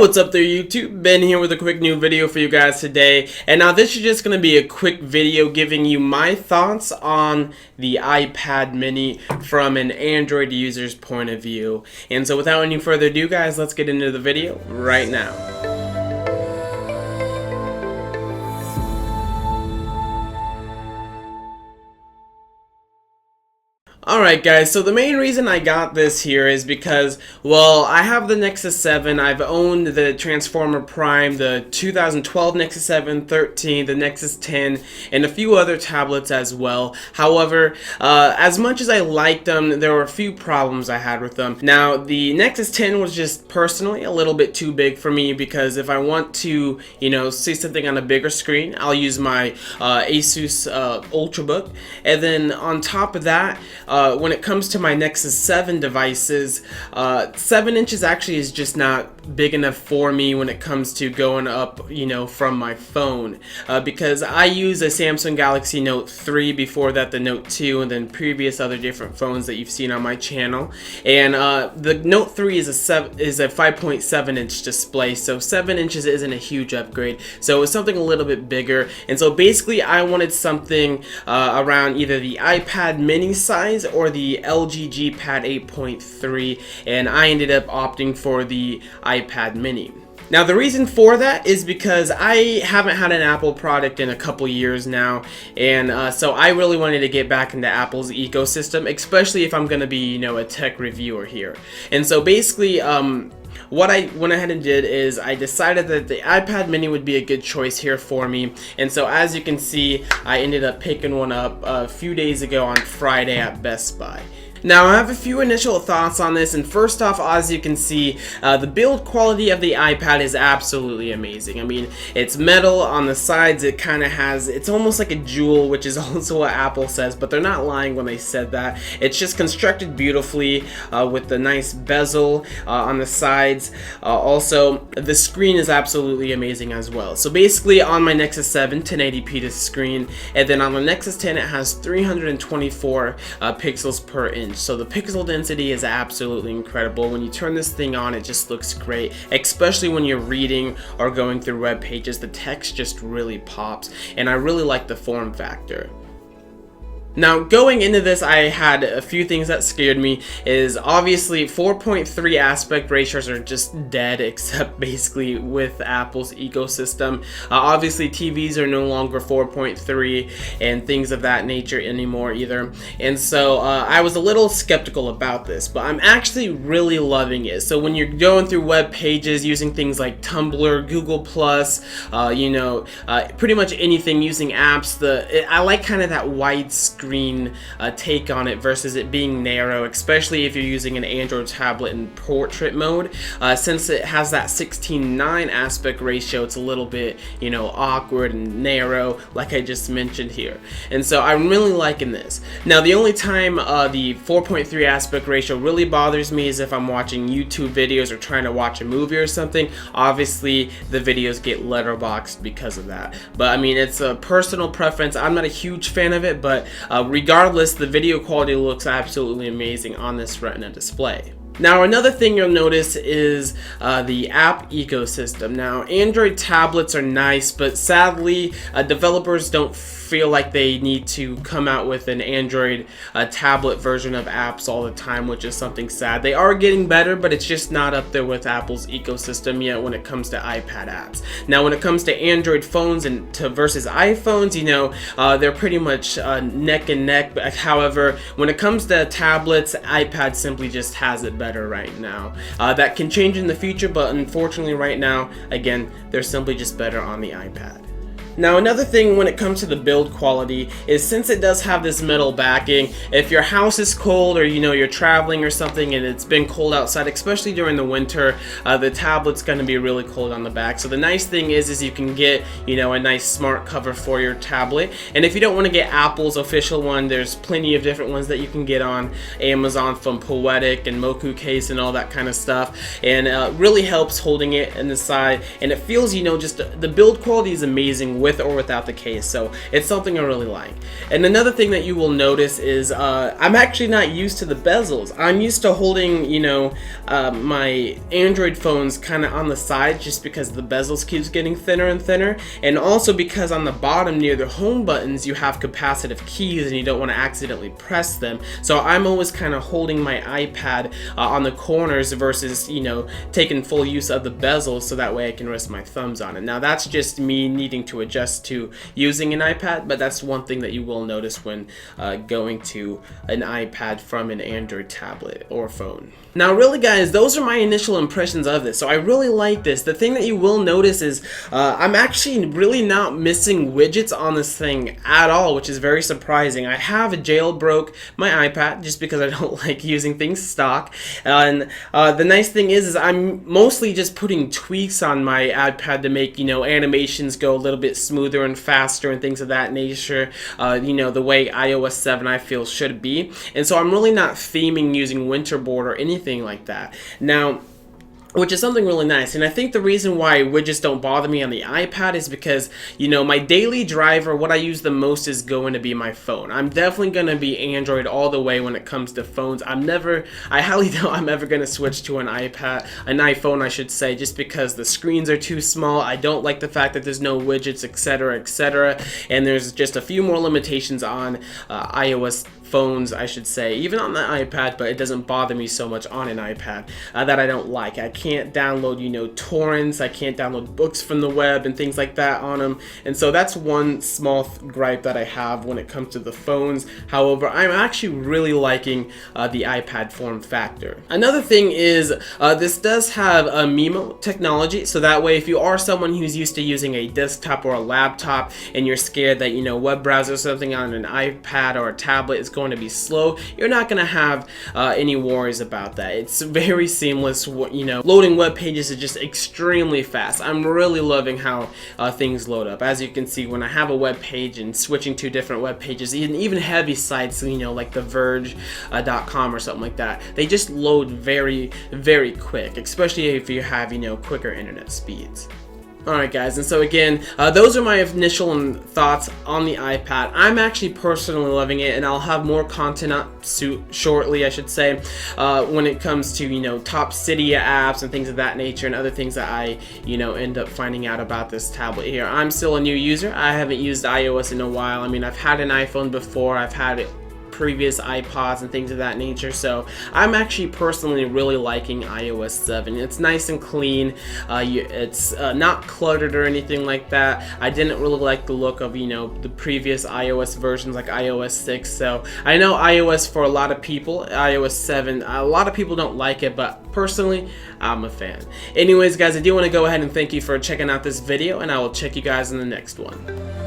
What's up there YouTube? Ben here with a quick new video for you guys today. And now this is just going to be a quick video giving you my thoughts on the iPad mini from an Android user's point of view. And so without any further ado guys, let's get into the video right now. Alright guys, so the main reason I got this here is because, well, I have the Nexus 7, I've owned the Transformer Prime, the 2012 Nexus 7, 13, the Nexus 10, and a few other tablets as well. However, as much as I liked them, there were a few problems I had with them. Now, the Nexus 10 was just personally a little bit too big for me because if I want to, see something on a bigger screen, I'll use my Asus Ultrabook. And then on top of that, when it comes to my Nexus 7 devices, 7 inches actually is just not big enough for me when it comes to going up, from my phone. Because I use a Samsung Galaxy Note 3, before that the Note 2, and then previous other different phones that you've seen on my channel. And the Note 3 is a 5.7 inch display, so 7 inches isn't a huge upgrade. So it was something a little bit bigger. And so basically I wanted something around either the iPad mini size or the LG G Pad 8.3, and I ended up opting for the iPad mini. Now the reason for that is because I haven't had an Apple product in a couple years now, and so I really wanted to get back into Apple's ecosystem, especially if I'm going to be, a tech reviewer here. And so basically, what I went ahead and did is I decided that the iPad mini would be a good choice here for me. And so as you can see, I ended up picking one up a few days ago on Friday at Best Buy. Now I have a few initial thoughts on this, and first off, as you can see, the build quality of the iPad is absolutely amazing. I mean, it's metal on the sides, it kind of has, it's almost like a jewel, which is also what Apple says, but they're not lying when they said that. It's just constructed beautifully with the nice bezel on the sides. Also, the screen is absolutely amazing as well. So basically on my Nexus 7, 1080p to screen, and then on the Nexus 10 it has 324 pixels per inch. So the pixel density is absolutely incredible. When you turn this thing on, it just looks great, especially when you're reading or going through web pages. The text just really pops, and I really like the form factor. Now going into this, I had a few things that scared me. Is obviously 4.3 aspect ratios are just dead, except basically with Apple's ecosystem. Obviously TVs are no longer 4.3 and things of that nature anymore either. And so I was a little skeptical about this, but I'm actually really loving it. So when you're going through web pages using things like Tumblr, Google+, pretty much anything using apps, I like kind of that wide screen take on it versus it being narrow, especially if you're using an Android tablet in portrait mode. Since it has that 16:9 aspect ratio, it's a little bit, awkward and narrow, like I just mentioned here. And so I'm really liking this. Now the only time the 4.3 aspect ratio really bothers me is if I'm watching YouTube videos or trying to watch a movie or something. Obviously the videos get letterboxed because of that. But I mean, it's a personal preference. I'm not a huge fan of it, but regardless, the video quality looks absolutely amazing on this Retina display. Now another thing you'll notice is the app ecosystem. Now Android tablets are nice, but sadly developers don't feel like they need to come out with an Android tablet version of apps all the time, which is something sad. They are getting better, but it's just not up there with Apple's ecosystem yet when it comes to iPad apps. Now when it comes to Android phones and versus iPhones, they're pretty much neck and neck. However, when it comes to tablets, iPad simply just has it better right now. That can change in the future, but unfortunately right now, again, they're simply just better on the iPad. Now another thing when it comes to the build quality is, since it does have this metal backing, if your house is cold or you're traveling or something and it's been cold outside, especially during the winter, the tablet's going to be really cold on the back. So the nice thing is you can get a nice smart cover for your tablet. And if you don't want to get Apple's official one, there's plenty of different ones that you can get on Amazon, from Poetic and Moku Case and all that kind of stuff, and really helps holding it in the side, and it feels just the build quality is amazing with or without the case. So it's something I really like. And another thing that you will notice is I'm actually not used to the bezels. I'm used to holding, you know, my Android phones kind of on the side, just because the bezels keeps getting thinner and thinner, and also because on the bottom near the home buttons you have capacitive keys and you don't want to accidentally press them. So I'm always kind of holding my iPad on the corners versus, you know, taking full use of the bezels, so that way I can rest my thumbs on it. Now that's just me needing to adjust to using an iPad, but that's one thing that you will notice when going to an iPad from an Android tablet or phone. Now really guys, those are my initial impressions of this. So I really like this. The thing that you will notice is I'm actually really not missing widgets on this thing at all, which is very surprising. I have jailbroke my iPad just because I don't like using things stock, and the nice thing is I'm mostly just putting tweaks on my iPad to make, you know, animations go a little bit smoother and faster and things of that nature, you know, the way iOS 7 I feel should be. And so I'm really not theming using Winterboard or anything like that. Now, which is something really nice. And I think the reason why widgets don't bother me on the iPad is because, you know, my daily driver, what I use the most is going to be my phone. I'm definitely going to be Android all the way when it comes to phones. I highly doubt I'm ever going to switch to an iPhone I should say, just because the screens are too small. I don't like the fact that there's no widgets, etc., etc. And there's just a few more limitations on iOS phones, I should say, even on the iPad, but it doesn't bother me so much on an iPad that I don't like. I can't download, you know, torrents, I can't download books from the web and things like that on them, and so that's one small gripe that I have when it comes to the phones. However, I'm actually really liking the iPad form factor. Another thing is this does have a MIMO technology, so that way if you are someone who's used to using a desktop or a laptop and you're scared that, you know, web browser or something on an iPad or a tablet is going to be slow, you're not going to have any worries about that. It's very seamless. You know, loading web pages is just extremely fast. I'm really loving how things load up. As you can see, when I have a web page and switching to different web pages, even heavy sites, you know, like the Verge.com or something like that, they just load very, very quick, especially if you have, you know, quicker internet speeds. Alright guys, and so again, those are my initial thoughts on the iPad. I'm actually personally loving it, and I'll have more content up shortly, I should say, when it comes to, you know, top Cydia apps and things of that nature, and other things that I, you know, end up finding out about this tablet here. I'm still a new user. I haven't used iOS in a while. I mean, I've had an iPhone before, I've had previous iPods and things of that nature, so I'm actually personally really liking iOS 7. It's nice and clean. It's not cluttered or anything like that. I didn't really like the look of, you know, the previous iOS versions like iOS 6, so I know iOS for a lot of people, iOS 7, a lot of people don't like it, but personally, I'm a fan. Anyways guys, I do want to go ahead and thank you for checking out this video, and I will check you guys in the next one.